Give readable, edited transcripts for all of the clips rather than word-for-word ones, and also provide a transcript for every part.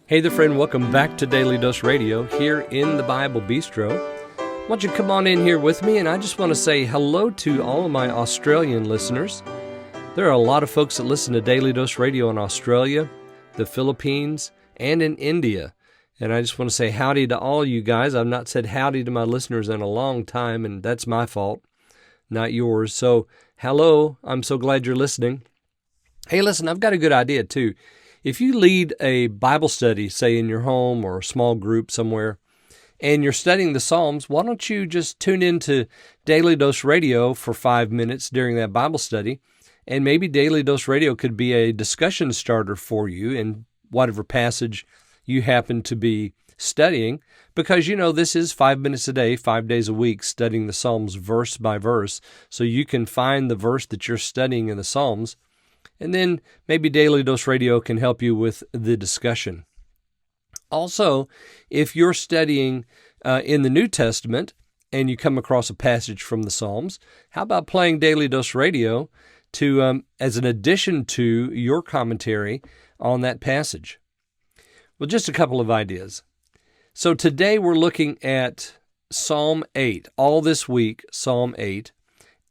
Hey there, friend. Welcome back to Daily Dose Radio here in the Bible Bistro. Why don't you come on in here with me, and I just want to say hello to all of my Australian listeners. There are a lot of folks that listen to Daily Dose Radio in Australia, the Philippines, and in India. And I just want to say howdy to all you guys. I've not said howdy to my listeners in a long time, and that's my fault, not yours. So, hello. I'm so glad you're listening. Hey, listen, I've got a good idea, too. If you lead a Bible study, say in your home or a small group somewhere, and you're studying the Psalms, why don't you just tune into Daily Dose Radio for 5 minutes during that Bible study, and maybe Daily Dose Radio could be a discussion starter for you in whatever passage you happen to be studying, because you know this is 5 minutes a day, 5 days a week, studying the Psalms verse by verse, so you can find the verse that you're studying in the Psalms. And then maybe Daily Dose Radio can help you with the discussion. Also, if you're studying in the New Testament and you come across a passage from the Psalms, how about playing Daily Dose Radio to as an addition to your commentary on that passage? Well, just a couple of ideas. So today we're looking at Psalm 8, all this week, Psalm 8,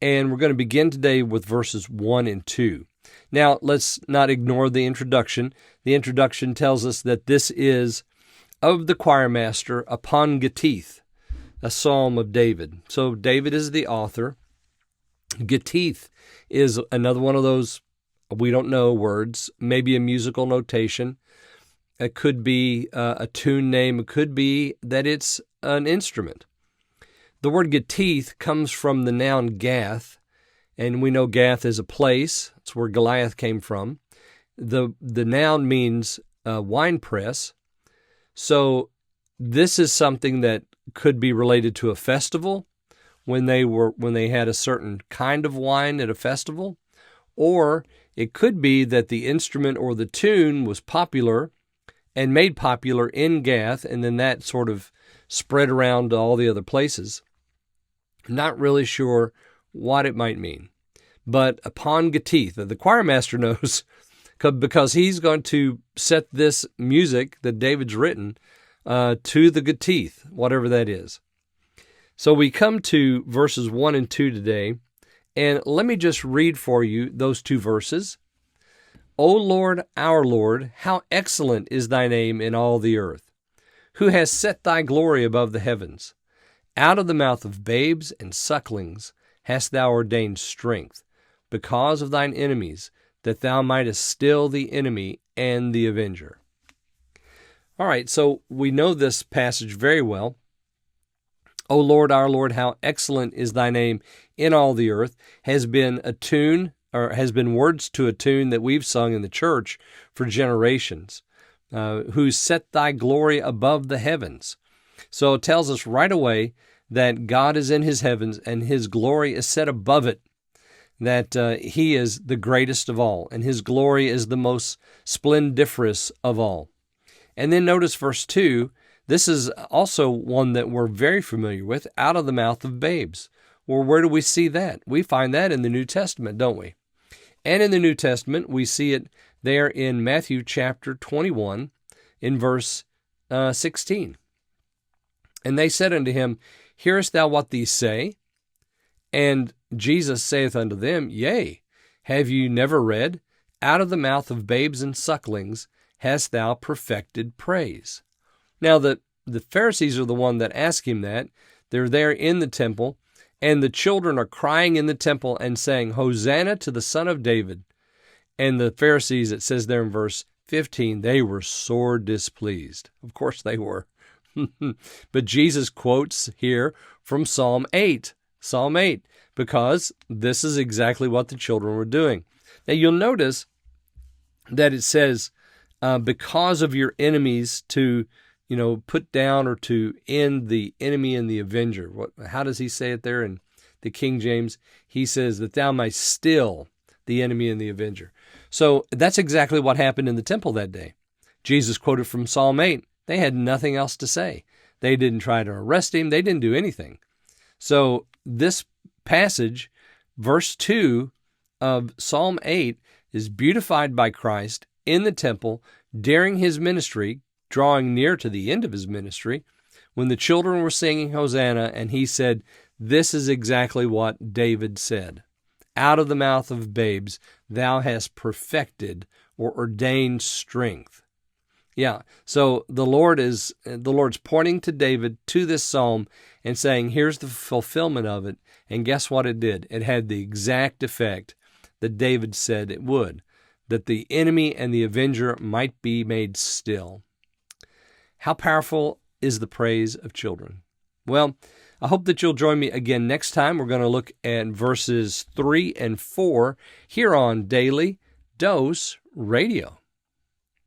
and we're going to begin today with verses 1 and 2. Now, let's not ignore the introduction. The introduction tells us that this is of the choir master upon Gittith, a psalm of David. So David is the author. Gittith is another one of those, we don't know, words, maybe a musical notation. It could be a tune name. It could be that it's an instrument. The word Gittith comes from the noun Gath, and we know Gath is a place. It's where Goliath came from. The noun means wine press. So this is something that could be related to a festival when they had a certain kind of wine at a festival, or it could be that the instrument or the tune was popular and made popular in Gath, and then that sort of spread around to all the other places. Not really sure what it might mean. But upon Gittith, the choir master knows, because he's going to set this music that David's written to the Gittith, whatever that is. So we come to verses 1 and 2 today, and let me just read for you those two verses. O Lord, our Lord, how excellent is thy name in all the earth, who has set thy glory above the heavens. Out of the mouth of babes and sucklings hast thou ordained strength, because of thine enemies, that thou mightest still the enemy and the avenger. All right, so we know this passage very well. O Lord, our Lord, how excellent is thy name in all the earth, has been a tune, or has been words to a tune that we've sung in the church for generations, who set thy glory above the heavens. So it tells us right away that God is in his heavens and his glory is set above it, that he is the greatest of all, and his glory is the most splendiferous of all. And then notice verse 2, this is also one that we're very familiar with, out of the mouth of babes. Well, where do we see that? We find that in the New Testament, don't we? And in the New Testament, we see it there in Matthew chapter 21, in verse 16. And they said unto him, Hearest thou what these say? And Jesus saith unto them, Yea, have you never read, Out of the mouth of babes and sucklings hast thou perfected praise? Now the Pharisees are the one that ask him that. They're there in the temple, and the children are crying in the temple and saying, Hosanna to the Son of David. And the Pharisees, it says there in verse 15, they were sore displeased. Of course they were. But Jesus quotes here from Psalm 8, because this is exactly what the children were doing. Now you'll notice that it says, because of your enemies to, put down or to end the enemy and the avenger. How does he say it there in the King James? He says that thou mightst still the enemy and the avenger. So that's exactly what happened in the temple that day. Jesus quoted from Psalm 8. They had nothing else to say. They didn't try to arrest him. They didn't do anything. So this passage, verse 2 of Psalm 8, is beautified by Christ in the temple during his ministry, drawing near to the end of his ministry, when the children were singing Hosanna, and he said, "This is exactly what David said. Out of the mouth of babes, thou hast perfected or ordained strength." Yeah, so the Lord's pointing to David, to this psalm, and saying, here's the fulfillment of it. And guess what it did? It had the exact effect that David said it would, that the enemy and the avenger might be made still. How powerful is the praise of children? Well, I hope that you'll join me again next time. We're going to look at verses 3 and 4 here on Daily Dose Radio.